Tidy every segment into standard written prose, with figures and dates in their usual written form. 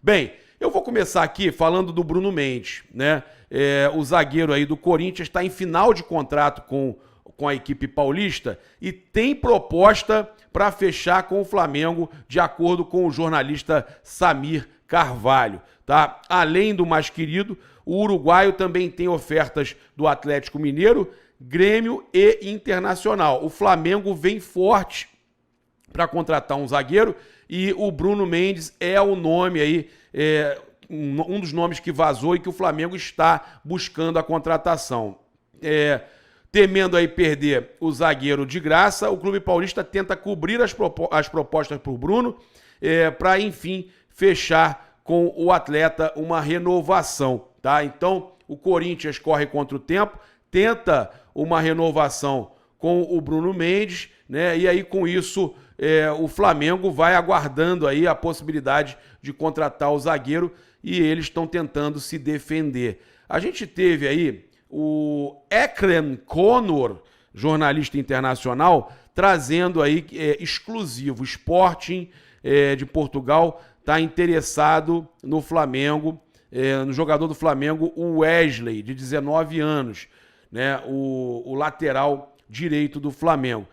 Bem, eu vou começar aqui falando do Bruno Mendes, né? O zagueiro aí do Corinthians está em final de contrato com a equipe paulista e tem proposta para fechar com o Flamengo, de acordo com o jornalista Samir Carvalho, tá? Além do mais querido, o uruguaio também tem ofertas do Atlético Mineiro, Grêmio e Internacional. O Flamengo vem forte para contratar um zagueiro e o Bruno Mendes é o nome aí, um dos nomes que vazou e que o Flamengo está buscando a contratação. Temendo aí perder o zagueiro de graça, o Clube Paulista tenta cobrir as propostas por Bruno para, enfim, fechar com o atleta uma renovação, tá? Então, o Corinthians corre contra o tempo, tenta uma renovação com o Bruno Mendes, né? E aí, com isso, o Flamengo vai aguardando aí a possibilidade de contratar o zagueiro e eles estão tentando se defender. A gente teve aí o Ekrem Conor, jornalista internacional, trazendo aí exclusivo. Sporting de Portugal está interessado no Flamengo, no jogador do Flamengo, o Wesley, de 19 anos, né? O lateral direito do Flamengo.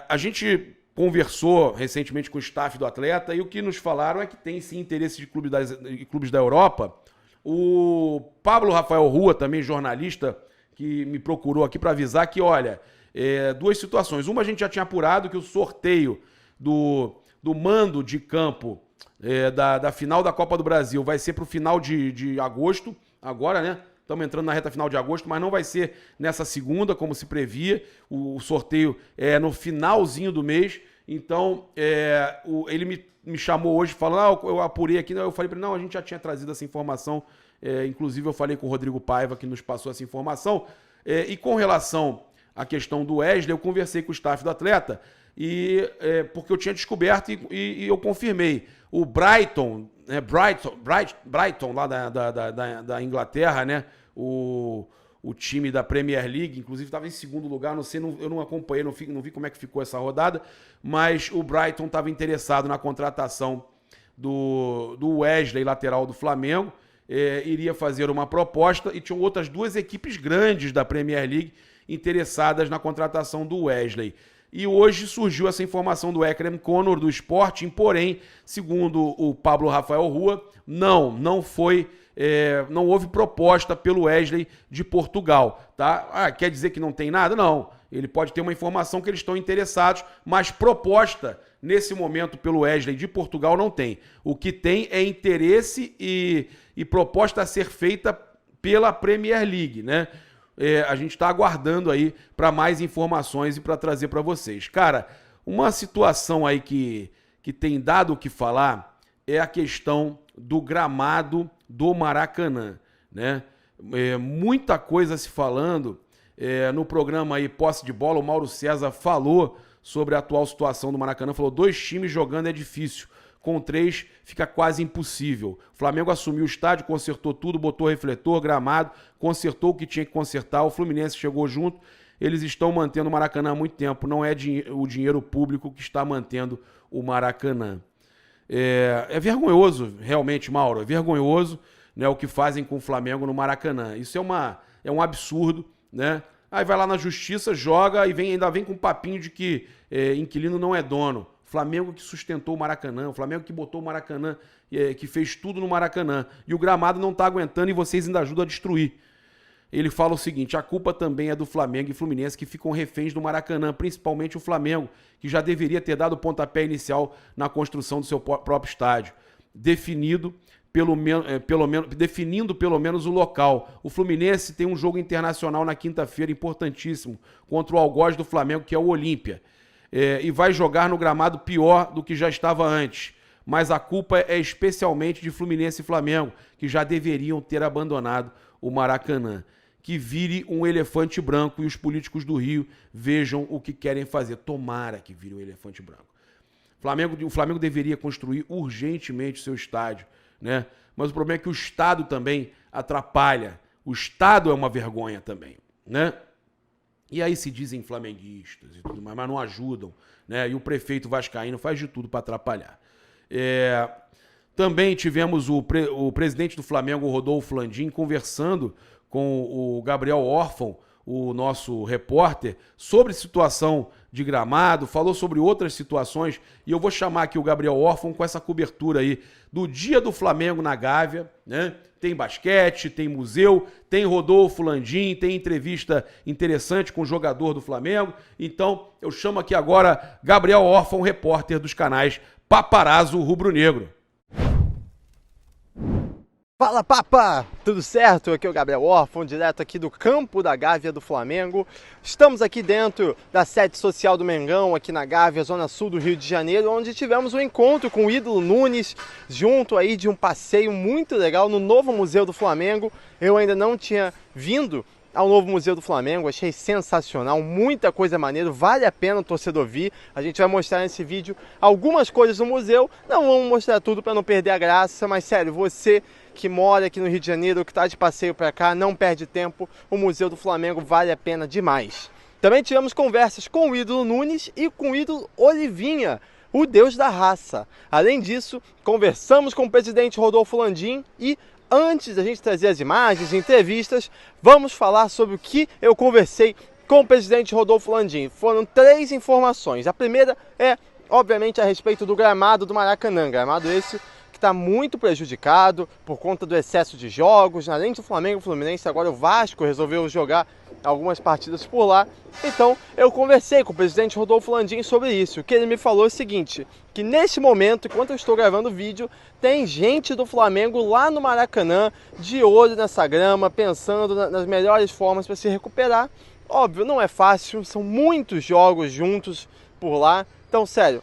A gente conversou recentemente com o staff do atleta e o que nos falaram é que tem sim interesse de clubes da Europa. O Pablo Rafael Rua, também jornalista, que me procurou aqui para avisar que, olha, duas situações. Uma, a gente já tinha apurado que o sorteio do mando de campo da final da Copa do Brasil vai ser para o final de agosto, agora, né? Estamos entrando na reta final de agosto, mas não vai ser nessa segunda, como se previa. O sorteio é no finalzinho do mês. Então, ele me chamou hoje falando, eu apurei aqui. Eu falei para ele, não, a gente já tinha trazido essa informação. Inclusive, eu falei com o Rodrigo Paiva, que nos passou essa informação. E com relação à questão do Wesley, eu conversei com o staff do atleta, porque eu tinha descoberto e eu confirmei. O Brighton, Brighton lá da Inglaterra, né? O time da Premier League, inclusive estava em segundo lugar, não sei, eu não acompanhei, não vi como é que ficou essa rodada, mas o Brighton estava interessado na contratação do Wesley, lateral do Flamengo, iria fazer uma proposta e tinham outras duas equipes grandes da Premier League interessadas na contratação do Wesley. E hoje surgiu essa informação do Ekrem Conor do Sporting, porém, segundo o Pablo Rafael Rua, não houve proposta pelo Wesley de Portugal, tá? Quer dizer que não tem nada? Não. Ele pode ter uma informação que eles estão interessados, mas proposta nesse momento pelo Wesley de Portugal não tem. O que tem é interesse e proposta a ser feita pela Premier League, né? A gente está aguardando aí para mais informações e para trazer para vocês. Cara, uma situação aí que tem dado o que falar é a questão do gramado do Maracanã, né? Muita coisa se falando. No programa aí Posse de Bola, o Mauro César falou sobre a atual situação do Maracanã, falou 2 times jogando é difícil. Com 3 fica quase impossível. O Flamengo assumiu o estádio, consertou tudo, botou refletor, gramado, consertou o que tinha que consertar. O Fluminense chegou junto. Eles estão mantendo o Maracanã há muito tempo. Não é o dinheiro público que está mantendo o Maracanã. É vergonhoso, realmente, Mauro. É vergonhoso, né, o que fazem com o Flamengo no Maracanã. Isso é um absurdo, né? Aí vai lá na justiça, joga e ainda vem com um papinho de que inquilino não é dono. Flamengo que sustentou o Maracanã, o Flamengo que botou o Maracanã, que fez tudo no Maracanã. E o gramado não está aguentando e vocês ainda ajudam a destruir. Ele fala o seguinte, a culpa também é do Flamengo e Fluminense que ficam reféns do Maracanã, principalmente o Flamengo, que já deveria ter dado o pontapé inicial na construção do seu próprio estádio, definindo pelo menos o local. O Fluminense tem um jogo internacional na quinta-feira importantíssimo contra o algoz do Flamengo, que é o Olímpia. E vai jogar no gramado pior do que já estava antes. Mas a culpa é especialmente de Fluminense e Flamengo, que já deveriam ter abandonado o Maracanã. Que vire um elefante branco e os políticos do Rio vejam o que querem fazer. Tomara que vire um elefante branco. O Flamengo deveria construir urgentemente o seu estádio, né? Mas o problema é que o Estado também atrapalha. O Estado é uma vergonha também, né? E aí se dizem flamenguistas e tudo mais, mas não ajudam, né? E o prefeito vascaíno faz de tudo para atrapalhar. Também tivemos o presidente do Flamengo, Rodolfo Landim, conversando com o Gabriel Orfão, o nosso repórter, sobre situação de gramado, falou sobre outras situações, e eu vou chamar aqui o Gabriel Orfão com essa cobertura aí do dia do Flamengo na Gávea, né? Tem basquete, tem museu, tem Rodolfo Landim, tem entrevista interessante com o jogador do Flamengo. Então, eu chamo aqui agora Gabriel Orfão, repórter dos canais Paparazzo Rubro Negro. Fala, Papa! Tudo certo? Aqui é o Gabriel Orfão, direto aqui do campo da Gávea do Flamengo. Estamos aqui dentro da sede social do Mengão, aqui na Gávea, zona sul do Rio de Janeiro, onde tivemos um encontro com o ídolo Nunes, junto aí de um passeio muito legal no novo Museu do Flamengo. Eu ainda não tinha vindo ao novo Museu do Flamengo, achei sensacional, muita coisa maneira, vale a pena o torcedor vir. A gente vai mostrar nesse vídeo algumas coisas do museu, não vamos mostrar tudo para não perder a graça, mas sério, você que mora aqui no Rio de Janeiro, que está de passeio para cá, não perde tempo, o Museu do Flamengo vale a pena demais. Também tivemos conversas com o ídolo Nunes e com o ídolo Olivinha, o deus da raça. Além disso, conversamos com o presidente Rodolfo Landim e antes da gente trazer as imagens e entrevistas, vamos falar sobre o que eu conversei com o presidente Rodolfo Landim. Foram 3 informações. A primeira é, obviamente, a respeito do gramado do Maracanã. Gramado esse que está muito prejudicado por conta do excesso de jogos. Além do Flamengo e Fluminense, agora o Vasco resolveu jogar algumas partidas por lá. Então, eu conversei com o presidente Rodolfo Landim sobre isso. O que ele me falou é o seguinte, que nesse momento, enquanto eu estou gravando o vídeo, tem gente do Flamengo lá no Maracanã, de olho nessa grama, pensando nas melhores formas para se recuperar. Óbvio, não é fácil, são muitos jogos juntos por lá. Então, sério,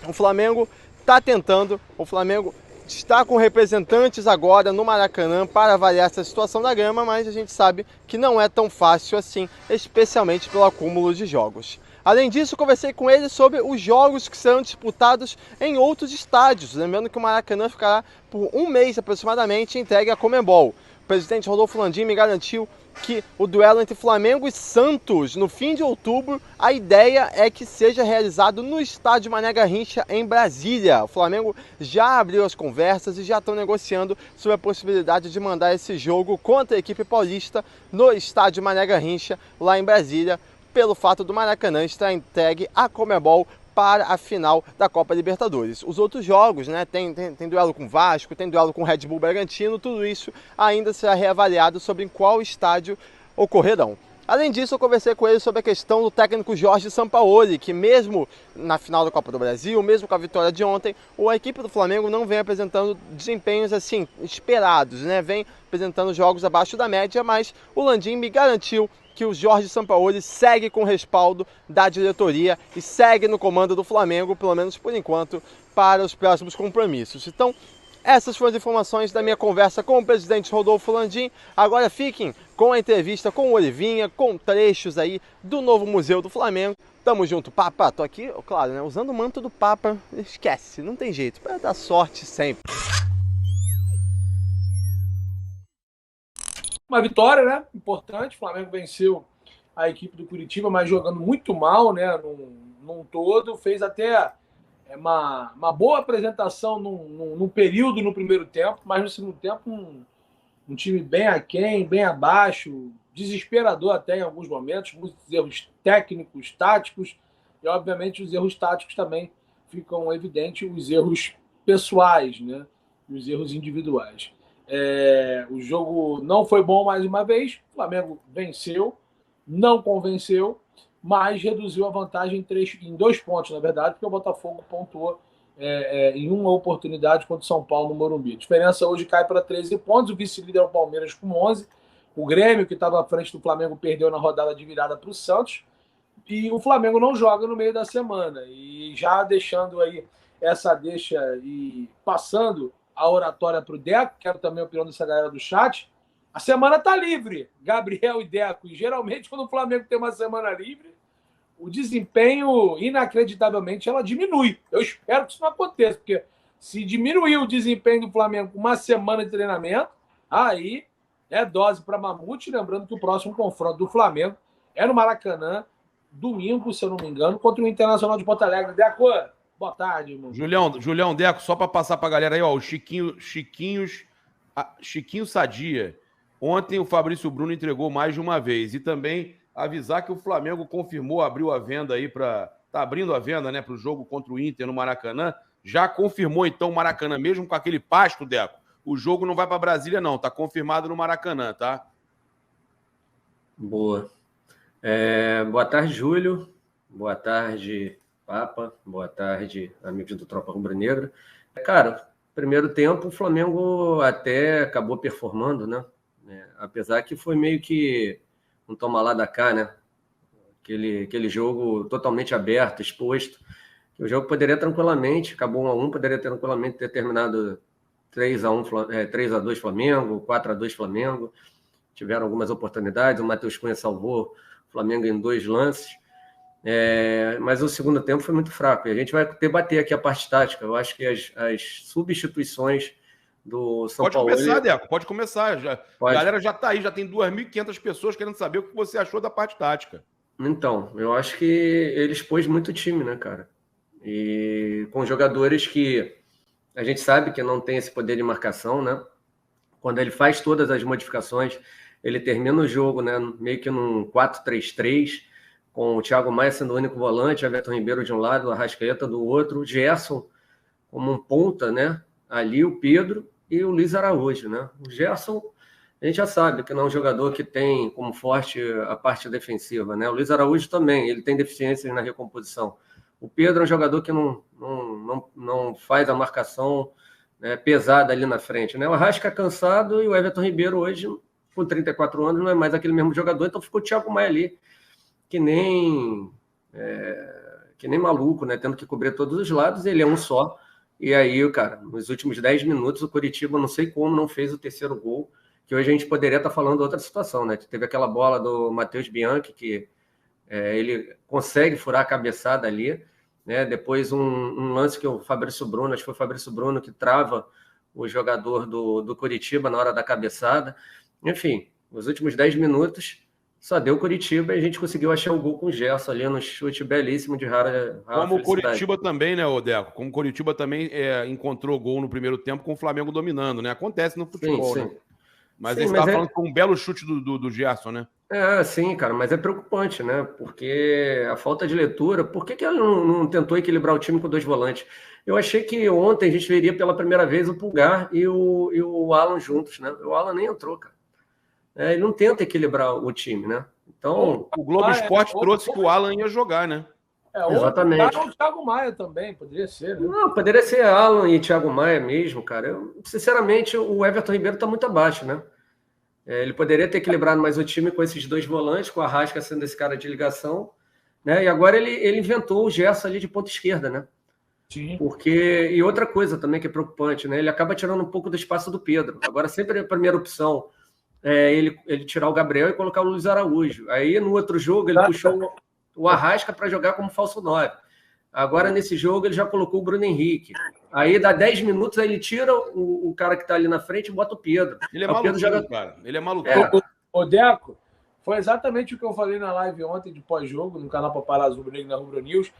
o Flamengo está tentando, o Flamengo está com representantes agora no Maracanã para avaliar essa situação da grama, mas a gente sabe que não é tão fácil assim, especialmente pelo acúmulo de jogos. Além disso, conversei com ele sobre os jogos que serão disputados em outros estádios, lembrando que o Maracanã ficará por um mês aproximadamente entregue à Conmebol. O presidente Rodolfo Landim me garantiu que o duelo entre Flamengo e Santos no fim de outubro, a ideia é que seja realizado no estádio Mané Garrincha em Brasília. O Flamengo já abriu as conversas e já estão negociando sobre a possibilidade de mandar esse jogo contra a equipe paulista no estádio Mané Garrincha lá em Brasília, pelo fato do Maracanã estar entregue à Conmebol para a final da Copa Libertadores. Os outros jogos, né, tem duelo com Vasco, tem duelo com Red Bull Bragantino, tudo isso ainda será reavaliado sobre em qual estádio ocorrerão. Além disso, eu conversei com ele sobre a questão do técnico Jorge Sampaoli, que mesmo na final da Copa do Brasil, mesmo com a vitória de ontem, a equipe do Flamengo não vem apresentando desempenhos assim esperados, né? Vem apresentando jogos abaixo da média, mas o Landim me garantiu que o Jorge Sampaoli segue com o respaldo da diretoria e segue no comando do Flamengo, pelo menos por enquanto, para os próximos compromissos. Então, essas foram as informações da minha conversa com o presidente Rodolfo Landim. Agora fiquem com a entrevista com o Olivinha, com trechos aí do novo Museu do Flamengo. Tamo junto, Papa. Tô aqui, claro, né, usando o manto do Papa. Esquece, não tem jeito, para dar sorte sempre. Uma vitória, né? Importante. O Flamengo venceu a equipe do Curitiba, mas jogando muito mal, né? Num todo. Fez até uma boa apresentação num período no primeiro tempo, mas no segundo tempo um time bem aquém, bem abaixo, desesperador até em alguns momentos, muitos erros técnicos, táticos, e obviamente os erros táticos também ficam evidentes, os erros pessoais, né? Os erros individuais. O jogo não foi bom mais uma vez, o Flamengo venceu, não convenceu, mas reduziu a vantagem em 2 pontos, na verdade, porque o Botafogo pontuou em uma oportunidade contra o São Paulo no Morumbi. A diferença hoje cai para 13 pontos, o vice-líder é o Palmeiras com 11, o Grêmio, que estava à frente do Flamengo, perdeu na rodada de virada para o Santos, e o Flamengo não joga no meio da semana. E já deixando aí essa deixa e passando a oratória para o Deco, quero também a opinião dessa galera do chat. A semana está livre, Gabriel e Deco. E geralmente, quando o Flamengo tem uma semana livre, o desempenho, inacreditavelmente, ela diminui. Eu espero que isso não aconteça, porque se diminuir o desempenho do Flamengo com uma semana de treinamento, aí é dose para mamute. Lembrando que o próximo confronto do Flamengo é no Maracanã, domingo, se eu não me engano, contra o Internacional de Porto Alegre. Deco, Boa tarde, irmão. Julião Deco, só para passar para a galera aí, ó, o Chiquinho Sadia. Ontem o Fabrício Bruno entregou mais de uma vez. E também avisar que o Flamengo confirmou, abriu a venda aí para... Tá abrindo a venda, né, para o jogo contra o Inter no Maracanã. Já confirmou, então, o Maracanã, mesmo com aquele pasto, Deco. O jogo não vai para Brasília, não. Tá confirmado no Maracanã, tá? Boa. Boa tarde, Júlio. Boa tarde, Papa. Boa tarde, amigos do Tropa Rubro-Negra. Cara, primeiro tempo o Flamengo até acabou performando, né? Apesar que foi meio que um toma lá da cá, né? Aquele jogo totalmente aberto, exposto. O jogo poderia tranquilamente, acabou 1-1, poderia tranquilamente ter terminado 3-2 Flamengo, 4-2 Flamengo. Tiveram algumas oportunidades, o Matheus Cunha salvou o Flamengo em 2 lances. Mas o segundo tempo foi muito fraco. E a gente vai debater aqui a parte tática. Eu acho que as substituições do São Paulo... Pode começar, Deco, pode começar. A galera já está aí, já tem 2.500 pessoas querendo saber o que você achou da parte tática. Então, eu acho que ele expôs muito o time, né, cara? E com jogadores que a gente sabe que não tem esse poder de marcação, né? Quando ele faz todas as modificações, ele termina o jogo, né, meio que num 4-3-3, com o Thiago Maia sendo o único volante, Everton Ribeiro de um lado, o Arrascaeta do outro, o Gerson como um ponta, né? Ali o Pedro e o Luiz Araújo, né? O Gerson, a gente já sabe que não é um jogador que tem como forte a parte defensiva, né? O Luiz Araújo também, ele tem deficiências na recomposição. O Pedro é um jogador que não faz a marcação, né, pesada ali na frente, né? O Arrasca cansado e o Everton Ribeiro hoje, com 34 anos, não é mais aquele mesmo jogador, então ficou o Thiago Maia ali, que nem maluco, né? Tendo que cobrir todos os lados, ele é um só. E aí, cara, nos últimos 10 minutos, o Coritiba, não sei como, não fez o terceiro gol, que hoje a gente poderia estar falando outra situação, né? Teve aquela bola do Matheus Bianchi, que ele consegue furar a cabeçada ali, né? Depois um lance que o Fabrício Bruno, acho que foi o Fabrício Bruno que trava o jogador do Coritiba na hora da cabeçada. Enfim, os últimos 10 minutos só deu Coritiba e a gente conseguiu achar o gol com o Gerson ali no chute belíssimo de rara como o Coritiba também, né, Odeco? Como o Coritiba também encontrou gol no primeiro tempo com o Flamengo dominando, né? Acontece no futebol, sim. né? Mas você estava falando que foi um belo chute do Gerson, né? Sim, cara, mas é preocupante, né? Porque a falta de leitura... Por que ela não tentou equilibrar o time com 2 volantes? Eu achei que ontem a gente veria pela primeira vez o Pulgar e o Alan juntos, né? O Alan nem entrou, cara. Ele não tenta equilibrar o time, né? Então... O Globo Esporte trouxe que o Alan ia jogar, né? Exatamente. O Thiago Maia também, poderia ser, né? Não, poderia ser Alan e Thiago Maia mesmo, cara. Sinceramente, o Everton Ribeiro está muito abaixo, né? Ele poderia ter equilibrado mais o time com esses 2 volantes, com o Arrasca sendo esse cara de ligação, né? E agora ele inventou o Gerson ali de ponta esquerda, né? Sim. E outra coisa também que é preocupante, né? Ele acaba tirando um pouco do espaço do Pedro. Agora sempre a primeira opção é ele tirar o Gabriel e colocar o Luiz Araújo. Aí no outro jogo ele puxou o Arrasca para jogar como falso 9. Agora nesse jogo ele já colocou o Bruno Henrique. Aí dá 10 minutos, aí ele tira o cara que está ali na frente e bota o Pedro. Ele é maluco, cara. Ele é maluco. O Deco, foi exatamente o que eu falei na live ontem de pós-jogo, no canal Paparazzo Rubro Negro na Rubro News,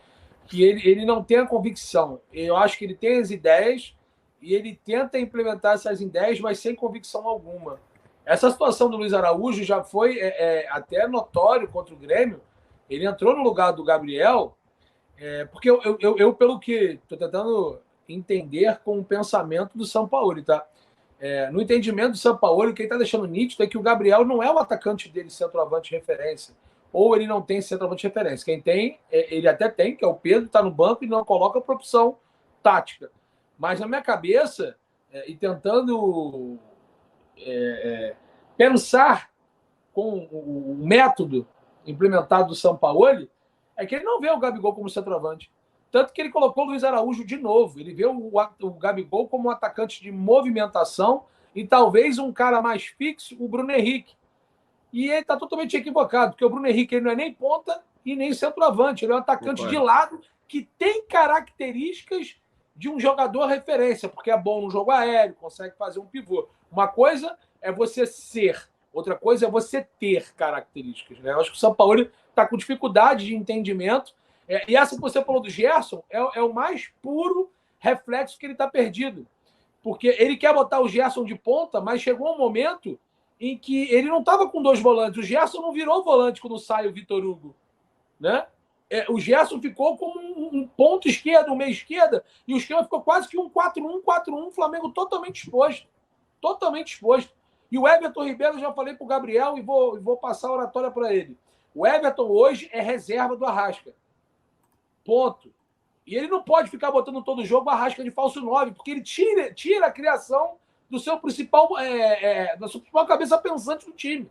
que ele não tem a convicção. Eu acho que ele tem as ideias e ele tenta implementar essas ideias, mas sem convicção alguma. Essa situação do Luiz Araújo já foi até notório contra o Grêmio. Ele entrou no lugar do Gabriel, porque eu pelo que estou tentando entender com o pensamento do Sampaoli, tá? No entendimento do Sampaoli, o que ele está deixando nítido é que o Gabriel não é o atacante dele, centroavante de referência. Ou ele não tem centroavante de referência. Quem tem, ele até tem, que é o Pedro, está no banco e não coloca por opção tática. Mas na minha cabeça, e tentando pensar com o método implementado do Sampaoli, é que ele não vê o Gabigol como centroavante. Tanto que ele colocou o Luiz Araújo de novo. Ele vê o Gabigol como um atacante de movimentação e talvez um cara mais fixo, o Bruno Henrique. E ele está totalmente equivocado, porque o Bruno Henrique ele não é nem ponta e nem centroavante. Ele é um atacante de lado que tem características de um jogador referência, porque é bom no jogo aéreo, consegue fazer um pivô. Uma coisa é você ser, outra coisa é você ter características, né? Eu acho que o Sampaoli está com dificuldade de entendimento E essa que você falou do Gerson é o mais puro reflexo que ele está perdido. Porque ele quer botar o Gerson de ponta, mas chegou um momento em que ele não estava com 2 volantes. O Gerson não virou volante quando sai o Vitor Hugo, né? O Gerson ficou como um ponto esquerdo, um meia esquerda, e o esquema ficou quase que um 4-1, 4-1, Flamengo totalmente exposto. Totalmente exposto. E o Everton Ribeiro, eu já falei para o Gabriel e vou passar a oratória para ele. O Everton hoje é reserva do Arrasca. Ponto. E ele não pode ficar botando todo jogo o Arrasca de falso 9, porque ele tira a criação do seu principal, da sua principal cabeça pensante do time.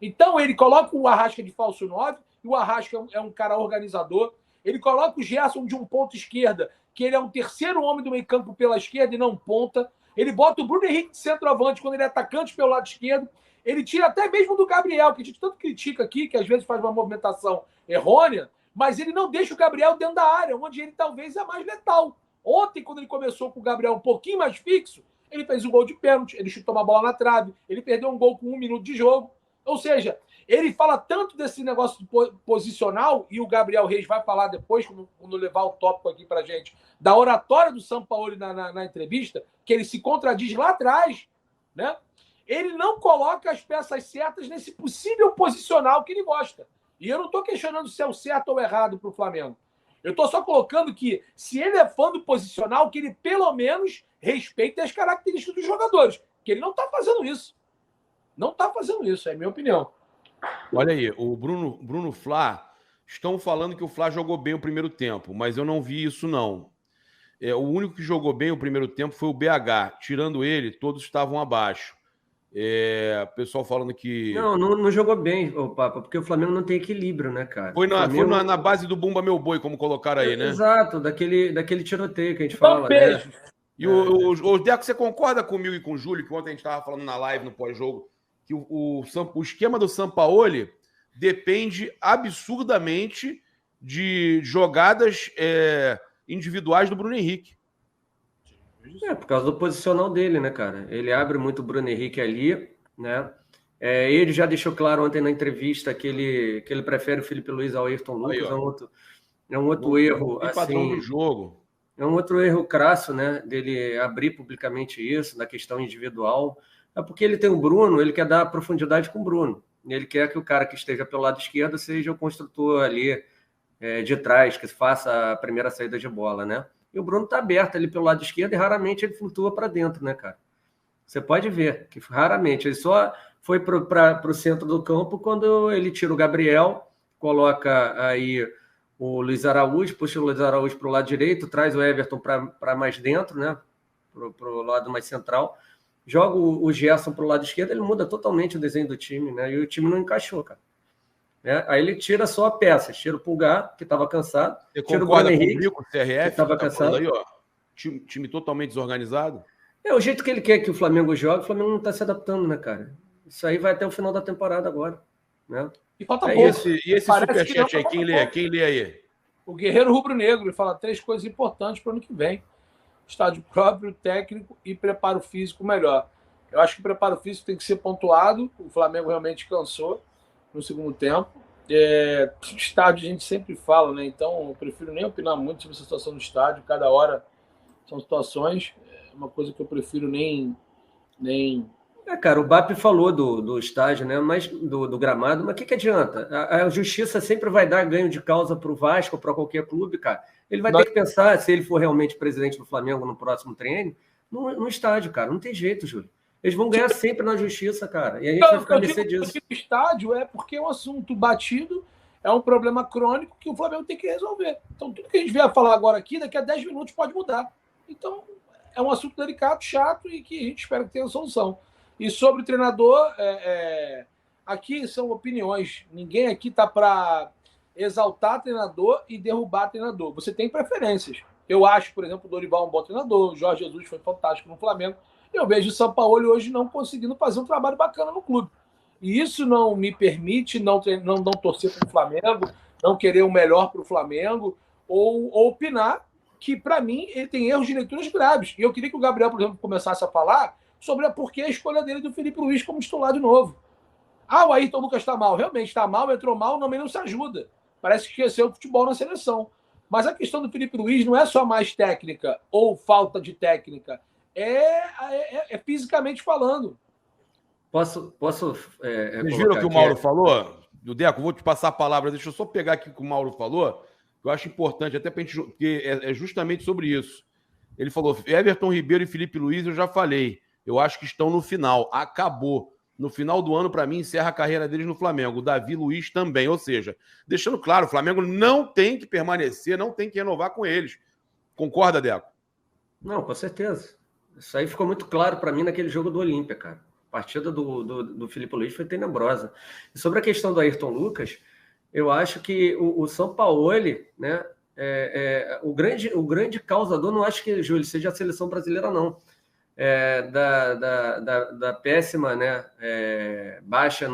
Então ele coloca o Arrasca de falso 9, e o Arrasca é um cara organizador. Ele coloca o Gerson de um ponto esquerda, que ele é um terceiro homem do meio campo pela esquerda e não ponta. Ele bota o Bruno Henrique de centroavante quando ele é atacante pelo lado esquerdo. Ele tira até mesmo do Gabriel, que a gente tanto critica aqui, que às vezes faz uma movimentação errônea, mas ele não deixa o Gabriel dentro da área, onde ele talvez é mais letal. Ontem, quando ele começou com o Gabriel um pouquinho mais fixo, ele fez um gol de pênalti, ele chutou uma bola na trave, ele perdeu um gol com 1 minuto de jogo. Ou seja, ele fala tanto desse negócio posicional, e o Gabriel Reis vai falar depois, quando levar o tópico aqui pra gente, da oratória do Sampaoli na entrevista, que ele se contradiz lá atrás, né? Ele não coloca as peças certas nesse possível posicional que ele gosta. E eu não estou questionando se é o certo ou errado para o Flamengo. Eu estou só colocando que, se ele é fã do posicional, que ele pelo menos respeite as características dos jogadores. Que ele não está fazendo isso. Não está fazendo isso, é a minha opinião. Olha aí, o Bruno Flá, estão falando que o Flá jogou bem o primeiro tempo, mas eu não vi isso, não. O único que jogou bem o primeiro tempo foi o BH. Tirando ele, todos estavam abaixo. O pessoal falando que... Não jogou bem, Papa, porque o Flamengo não tem equilíbrio, né, cara? Foi Flamengo... na base do Bumba Meu Boi, como colocaram aí, né? Exato, daquele tiroteio que a gente fala, né? E o Deco, você concorda comigo e com o Júlio, que ontem a gente estava falando na live, no pós-jogo, que o esquema do Sampaoli depende absurdamente de jogadas individuais do Bruno Henrique. Por causa do posicional dele, né, cara? Ele abre muito o Bruno Henrique ali, né? Ele já deixou claro ontem na entrevista que ele prefere o Felipe Luiz ao Ayrton Lucas. Aí, é um outro erro, padrão assim... do jogo. É um outro erro crasso, né? Dele abrir publicamente isso, na questão individual. É porque ele tem o Bruno, ele quer dar profundidade com o Bruno. Ele quer que o cara que esteja pelo lado esquerdo seja o construtor ali de trás, que faça a primeira saída de bola, né? E o Bruno está aberto ali pelo lado esquerdo e raramente ele flutua para dentro, né, cara? Você pode ver que raramente. Ele só foi para o centro do campo quando ele tira o Gabriel, coloca aí o Luiz Araújo, puxa o Luiz Araújo para o lado direito, traz o Everton para mais dentro, né? Para o lado mais central. Joga o Gerson para o lado esquerdo, ele muda totalmente o desenho do time, né? E o time não encaixou, cara. Aí ele tira só peças, tira o Pulgar, que estava cansado, tira o Bruno Henrique, com o CRF, que estava cansado. Aí, ó, time totalmente desorganizado. O jeito que ele quer que o Flamengo jogue, o Flamengo não está se adaptando, né, cara? Isso aí vai até o final da temporada agora, né? E falta pouco. E esse superchat aí, quem lê aí? O Guerreiro Rubro Negro, ele fala 3 coisas importantes para o ano que vem. Estádio próprio, técnico e preparo físico melhor. Eu acho que o preparo físico tem que ser pontuado. O Flamengo realmente cansou no segundo tempo. Estádio a gente sempre fala, né? Então eu prefiro nem opinar muito sobre essa situação do estádio. Cada hora são situações. É uma coisa que eu prefiro nem... Cara, o BAP falou do estádio, né? Mas do gramado, mas o que adianta? A justiça sempre vai dar ganho de causa para o Vasco, para qualquer clube, cara. Ele vai ter que pensar, se ele for realmente presidente do Flamengo no próximo treino, no estádio, cara. Não tem jeito, Júlio. Eles vão ganhar sempre na justiça, cara. E a gente vai ficar nesse disso. O estádio é porque é um assunto batido, é um problema crônico que o Flamengo tem que resolver. Então, tudo que a gente vier falar agora aqui, daqui a 10 minutos pode mudar. Então, é um assunto delicado, chato e que a gente espera que tenha solução. E sobre o treinador, aqui são opiniões. Ninguém aqui está para exaltar treinador e derrubar treinador. Você tem preferências. Eu acho, por exemplo, o Dorival um bom treinador, o Jorge Jesus foi fantástico no Flamengo. Eu vejo o Sampaoli hoje não conseguindo fazer um trabalho bacana no clube. E isso não me permite não torcer para o Flamengo, não querer o melhor para o Flamengo, ou opinar que, para mim, ele tem erros de leituras graves. E eu queria que o Gabriel, por exemplo, começasse a falar sobre por que a escolha dele do Felipe Luiz como titular de novo. O Ayrton Lucas está mal. Realmente está mal, entrou mal, não se ajuda. parece que esqueceu o futebol na seleção. Mas a questão do Felipe Luiz não é só mais técnica ou falta de técnica, é fisicamente falando. Posso Vocês viram o que o Mauro falou? Do Deco, vou te passar a palavra. Deixa eu só pegar aqui o que o Mauro falou, que eu acho importante, até para a gente, porque é justamente sobre isso. Ele falou: Everton Ribeiro e Felipe Luiz, eu já falei. Eu acho que estão no final. Acabou. No final do ano, para mim, encerra a carreira deles no Flamengo. O Davi Luiz também. Ou seja, deixando claro, o Flamengo não tem que permanecer, não tem que renovar com eles. Concorda, Deco? Não, com certeza. Isso aí ficou muito claro para mim naquele jogo do Olímpia, cara. A partida do Felipe Luiz foi tenebrosa. E sobre a questão do Ayrton Lucas, eu acho que o Sampaoli, né, o grande causador, não acho que, Júlio, seja a seleção brasileira, não. Da péssima, né, baixa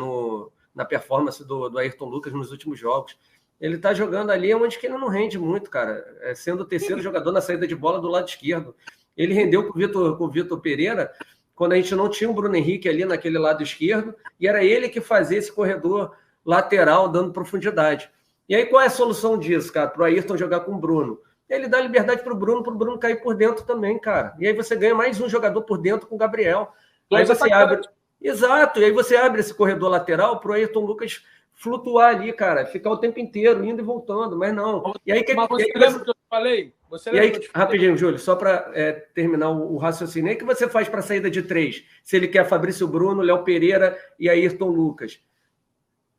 na performance do Ayrton Lucas nos últimos jogos. Ele está jogando ali onde que ele não rende muito, cara. Sendo o terceiro jogador na saída de bola do lado esquerdo. Ele rendeu com o Vitor Pereira quando a gente não tinha o Bruno Henrique ali naquele lado esquerdo, e era ele que fazia esse corredor lateral, dando profundidade. E aí, qual é a solução disso, cara? Para o Ayrton jogar com o Bruno. Ele dá liberdade para o Bruno cair por dentro também, cara. E aí você ganha mais um jogador por dentro com o Gabriel. Aí você abre... Exato, e aí você abre esse corredor lateral para o Ayrton Lucas flutuar ali, cara, ficar o tempo inteiro indo e voltando, mas não. E aí, mas você lembra que eu falei? Rapidinho, Júlio, só para terminar o raciocínio, o que você faz para a saída de 3? Se ele quer Fabrício Bruno, Léo Pereira e Ayrton Lucas.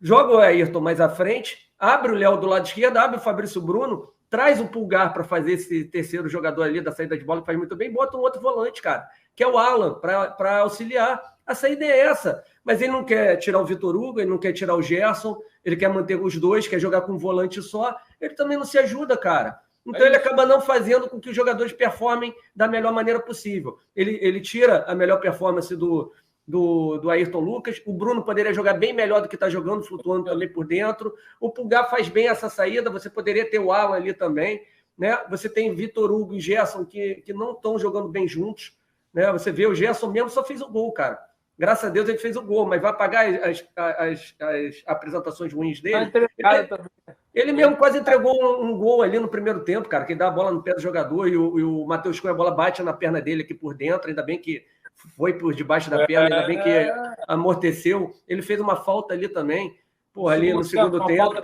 Joga o Ayrton mais à frente, abre o Léo do lado esquerdo, abre o Fabrício Bruno, traz o Pulgar para fazer esse terceiro jogador ali da saída de bola, que faz muito bem, bota um outro volante, cara, que é o Alan, para auxiliar. A saída é essa. Mas ele não quer tirar o Vitor Hugo, ele não quer tirar o Gerson, ele quer manter os dois, quer jogar com um volante só. Ele também não se ajuda, cara. Então ele acaba não fazendo com que os jogadores performem da melhor maneira possível. Ele tira a melhor performance do Ayrton Lucas. O Bruno poderia jogar bem melhor do que está jogando, flutuando também por dentro. O Pulgar faz bem essa saída. Você poderia ter o Alan ali também, né? Você tem Vitor Hugo e Gerson que não estão jogando bem juntos, né? Você vê o Gerson mesmo só fez o gol, cara. Graças a Deus ele fez o gol, mas vai pagar as apresentações ruins dele. Ele mesmo quase entregou um gol ali no primeiro tempo, cara, que dá a bola no pé do jogador e o Matheus Cunha, a bola bate na perna dele aqui por dentro, ainda bem que foi por debaixo da perna, ainda bem que amorteceu. Ele fez uma falta ali também, ali no segundo tempo.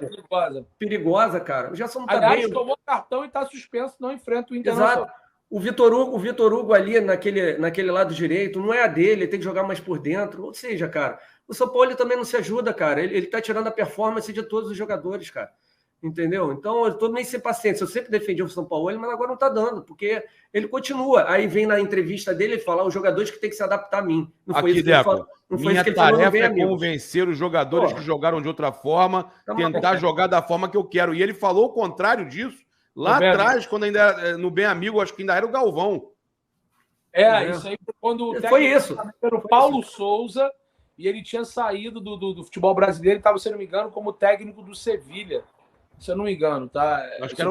Perigosa, cara. O Gerson não tá bem. Tomou cartão e tá suspenso, não enfrenta o Internacional. Exato. O Vitor Hugo ali naquele lado direito, não é a dele, ele tem que jogar mais por dentro. Ou seja, cara, o São Paulo também não se ajuda, cara. Ele tá tirando a performance de todos os jogadores, cara. Entendeu? Então, eu tô meio sem paciência. Eu sempre defendi o São Paulo, mas agora não tá dando, porque ele continua. Aí vem na entrevista dele e fala: os jogadores que tem que se adaptar a mim. Não foi aqui, isso que ele falou. Minha tarefa é convencer os jogadores que jogaram de outra forma, tentar jogar da forma que eu quero. E ele falou o contrário disso. Lá atrás, quando ainda era no Bem Amigo, acho que ainda era o Galvão. Isso aí quando o foi isso. Era o Paulo Souza, e ele tinha saído do futebol brasileiro, estava, se não me engano, como técnico do Sevilha. Se eu não me engano, tá? Acho que era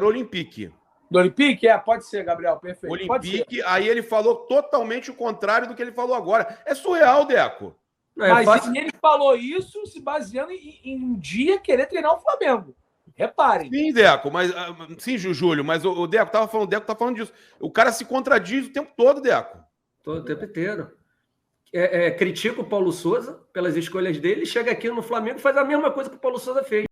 o Olympique. Do Olympique? Pode ser, Gabriel, perfeito. Olympique, aí ele falou totalmente o contrário do que ele falou agora. É surreal, Deco. Mas ele falou isso se baseando em um dia querer treinar o Flamengo. Reparem. Sim, Deco, mas sim, Júlio, mas o Deco tá falando disso. O cara se contradiz o tempo todo, Deco. Todo o tempo inteiro. Critica o Paulo Souza pelas escolhas dele, chega aqui no Flamengo e faz a mesma coisa que o Paulo Souza fez.